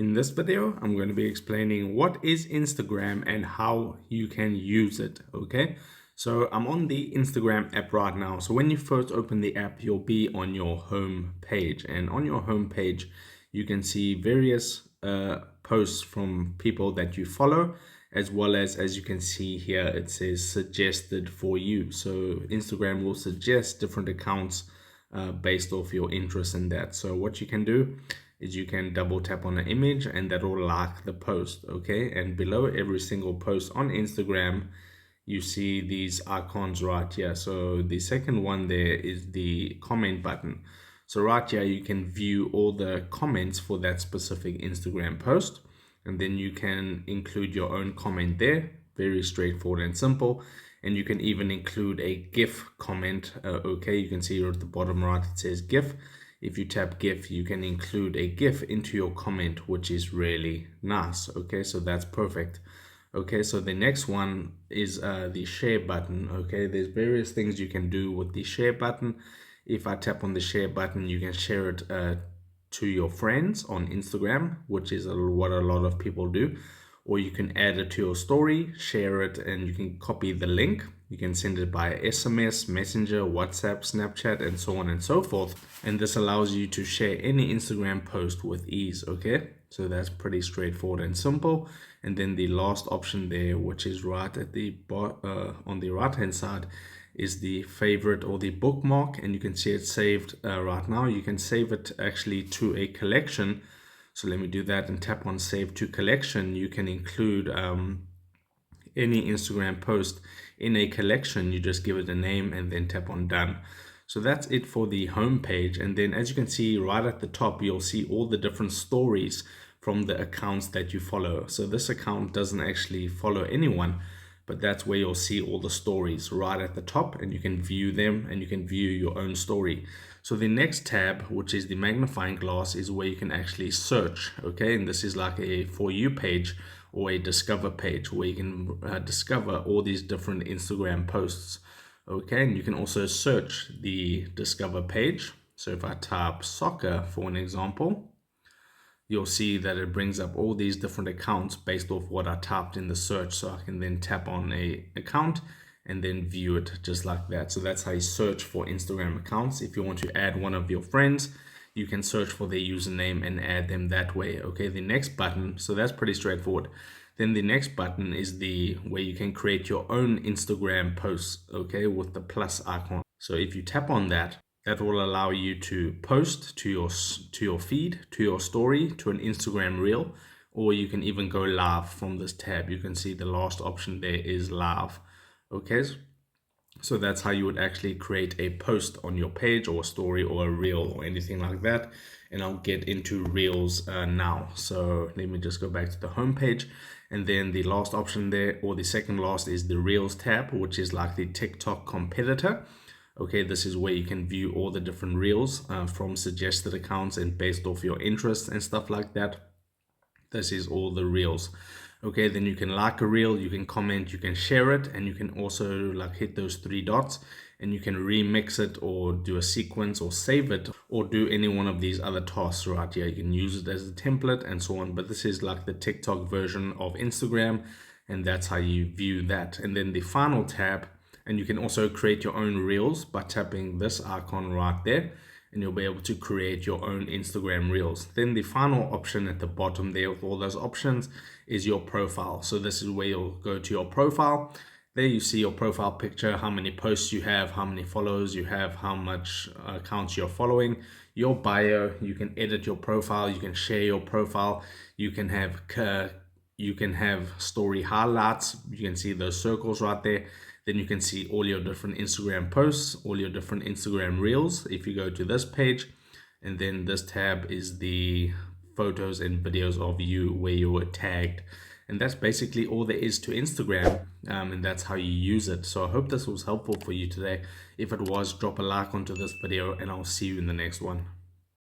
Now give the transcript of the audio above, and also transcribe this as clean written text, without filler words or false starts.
In this video, I'm going to be explaining what is Instagram and how you can use it, okay? So I'm on the Instagram app right now. So when you first open the app, you'll be on your home page. And on your home page, you can see various posts from people that you follow, as well as you can see here, it says suggested for you. So Instagram will suggest different accounts based off your interest in that. So what you can do is you can double tap on an image and that will like the post, okay? And below every single post on Instagram, you see these icons right here. So the second one there is the comment button. So right here, you can view all the comments for that specific Instagram post. And then you can include your own comment there. Very straightforward and simple. And you can even include a GIF comment. Okay, you can see here at the bottom right, it says GIF. If you tap GIF, you can include a GIF into your comment, which is really nice. Okay, so that's perfect. Okay, so the next one is the share button. Okay, there's various things you can do with the share button. If I tap on the share button, you can share it to your friends on Instagram, which is what a lot of people do. Or you can add it to your story, share it, and you can copy the link. You can send it by SMS, Messenger, WhatsApp, Snapchat, and so on and so forth. And this allows you to share any Instagram post with ease, okay? So that's pretty straightforward and simple. And then the last option there, which is right at the on the right-hand side, is the favorite or the bookmark. And you can see it saved right now. You can save it actually to a collection. So let me do that and tap on save to collection. You can include any Instagram post in a collection. You just give it a name and then tap on done. So that's it for the home page. And then as you can see right at the top, you'll see all the different stories from the accounts that you follow. So this account doesn't actually follow anyone, but that's where you'll see all the stories right at the top, and you can view them and you can view your own story. So the next tab, which is the magnifying glass, is where you can actually search, okay? And this is like a For You page or a Discover page where you can discover all these different Instagram posts, okay? And you can also search the Discover page. So if I type soccer for an example, you'll see that it brings up all these different accounts based off what I typed in the search. So I can then tap on a account and then view it just like that. So that's how you search for Instagram accounts. If you want to add one of your friends, you can search for their username and add them that way. Okay, the next button, so that's pretty straightforward. Then the next button is the where you can create your own Instagram posts, okay, with the plus icon. So if you tap on that, that will allow you to post to your feed, to your story, to an Instagram reel, or you can even go live from this tab. You can see the last option there is live. Okay, so that's how you would actually create a post on your page or a story or a reel or anything like that. And I'll get into reels now. So let me just go back to the home page. And then the last option there, or the second last, is the reels tab, which is like the TikTok competitor. Okay, this is where you can view all the different reels from suggested accounts and based off your interests and stuff like that. This is all the reels. Okay, then you can like a reel, you can comment, you can share it, and you can also like hit those three dots and you can remix it or do a sequence or save it or do any one of these other tasks right here. You can use it as a template and so on, but this is like the TikTok version of Instagram, and that's how you view that. And then the final tab, and you can also create your own reels by tapping this icon right there, and you'll be able to create your own Instagram reels. Then the final option at the bottom there with all those options is your profile. So this is where you'll go to your profile. There you see your profile picture, how many posts you have, how many followers you have, how much accounts you're following, your bio. You can edit your profile, you can share your profile, you can have story highlights. You can see those circles right there. Then you can see all your different Instagram posts, all your different Instagram reels if you go to this page. And then this tab is the photos and videos of you where you were tagged. And that's basically all there is to Instagram, and that's how you use it. So I hope this was helpful for you today. If it was, drop a like onto this video and I'll see you in the next one.